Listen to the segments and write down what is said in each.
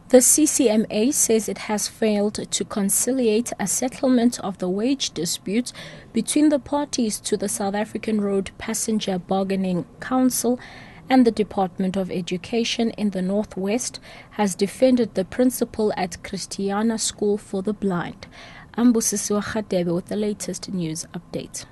The CCMA says it has failed to conciliate a settlement of the wage dispute between the parties to the South African Road Passenger Bargaining Council, and the Department of Education in the Northwest has defended the principal at Christiana School for the Blind. Ambusisiwa Khadebe with the latest news update.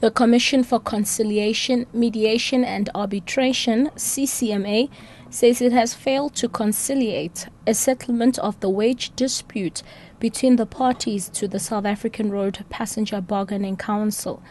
The Commission for Conciliation, Mediation and Arbitration, CCMA, says it has failed to conciliate a settlement of the wage dispute between the parties to the South African Road Passenger Bargaining Council.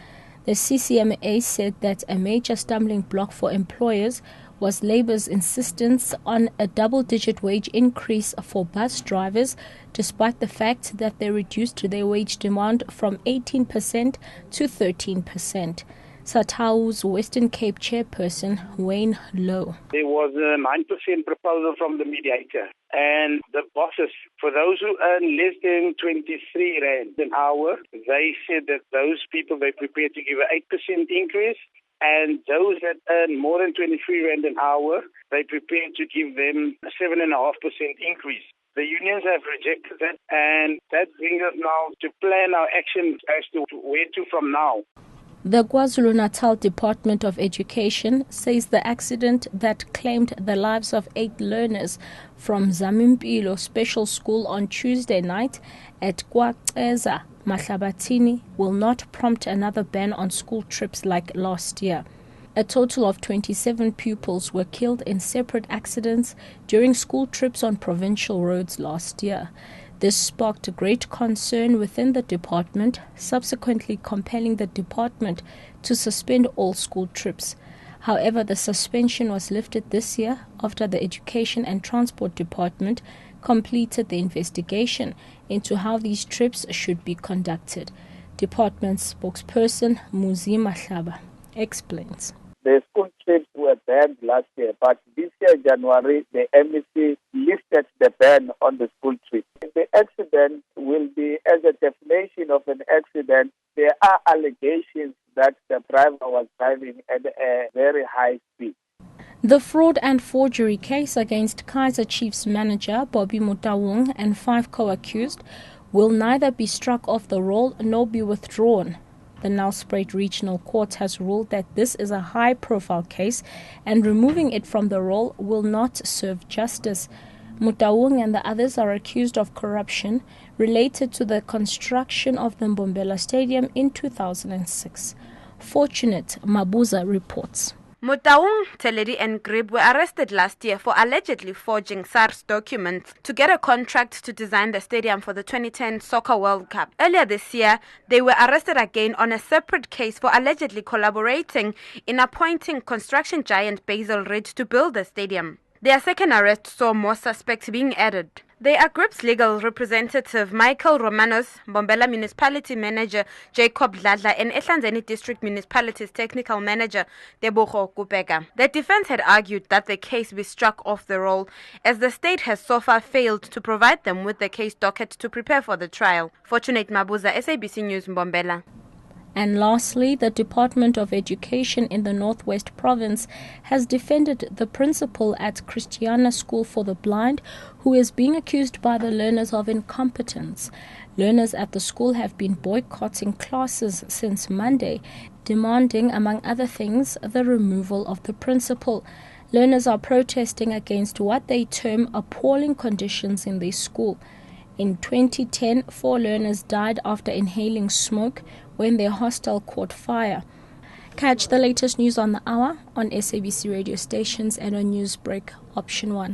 The CCMA said that a major stumbling block for employers was Labour's insistence on a double-digit wage increase for bus drivers, despite the fact that they reduced their wage demand from 18% to 13%. SATAW's Western Cape chairperson, Wayne Lowe. There was a 9% proposal from the mediator. And the bosses, for those who earn less than 23 rand an hour, they said that those people, they're prepared to give an 8% increase. And those that earn more than 23 rand an hour, they're prepared to give them a 7.5% increase. The unions have rejected that, and that brings us now to plan our actions as to where to from now. The KwaZulu-Natal Department of Education says the accident that claimed the lives of 8 learners from Zamimpilo Special School on Tuesday night at KwaXeza Mahlabathini will not prompt another ban on school trips like last year. A total of 27 pupils were killed in separate accidents during school trips on provincial roads last year. This sparked great concern within the department, subsequently compelling the department to suspend all school trips. However, the suspension was lifted this year after the Education and Transport Department completed the investigation into how these trips should be conducted. Department spokesperson Muzi Mahlaba explains. The school trips were banned last year, but this year, January, the MEC lifted the ban on the school trips. The accident will be, as a definition of an accident, there are allegations that the driver was driving at a very high speed. The fraud and forgery case against Kaizer Chiefs manager Bobby Motaung and 5 co-accused will neither be struck off the roll nor be withdrawn. The Nelspruit Regional Court has ruled that this is a high-profile case and removing it from the roll will not serve justice. Motaung and the others are accused of corruption related to the construction of the Mbombela Stadium in 2006. Fortunate Mabuza reports. Motaung, Teledi and Grib were arrested last year for allegedly forging SARS documents to get a contract to design the stadium for the 2010 Soccer World Cup. Earlier this year, they were arrested again on a separate case for allegedly collaborating in appointing construction giant Basil Reid to build the stadium. Their second arrest saw more suspects being added. They are Grip's legal representative Michael Romanos, Mbombela Municipality Manager Jacob Dladla, and Ehlanzeni District Municipality's Technical Manager Tebogo Kupeka. The defense had argued that the case be struck off the roll, as the state has so far failed to provide them with the case docket to prepare for the trial. Fortunate Mabuza, SABC News, Mbombela. And lastly, the Department of Education in the Northwest Province has defended the principal at Christiana School for the Blind, who is being accused by the learners of incompetence. Learners at the school have been boycotting classes since Monday, demanding, among other things, the removal of the principal. Learners are protesting against what they term appalling conditions in their school. In 2010, 4 learners died after inhaling smoke when their hostel caught fire. Catch the latest news on the hour on SABC radio stations and on NewsBreak Option 1.